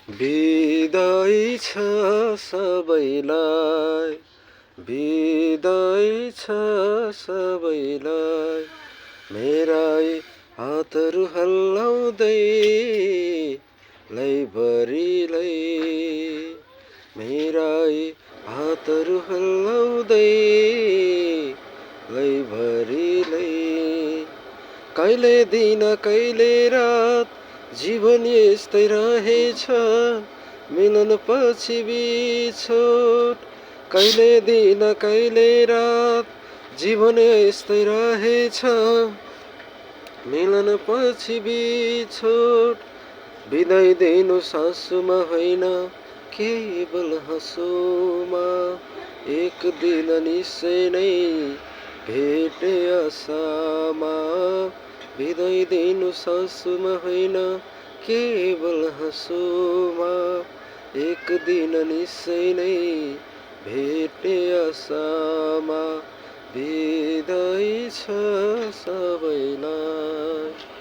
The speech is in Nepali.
बिदाई छ सबैलाई, बिदाई छ सबैलाई, मेरा हातहरू हल्लाउँदै लैभरिलाई, मेरा हातहरू हल्लाउँदै लैभरिलाई। कहिले दिन कहिले रात जीवन यस्तै रहेछ, मिलन पछि बिछोड। कहिले दिन कहिले रात जीवन यस्तै रहेछ, मिलन पछि बिछोड। बिदाई दिनु सासुमा होइन केवल हाँसोमा, एक दिन निश्चय नै भेटे आशामा। बिदाई दिनु सासुमा होइन केवल हाँसोमा, एक दिन निश्चय नै भेटे आशामा। बिदाई छ सबैलाई।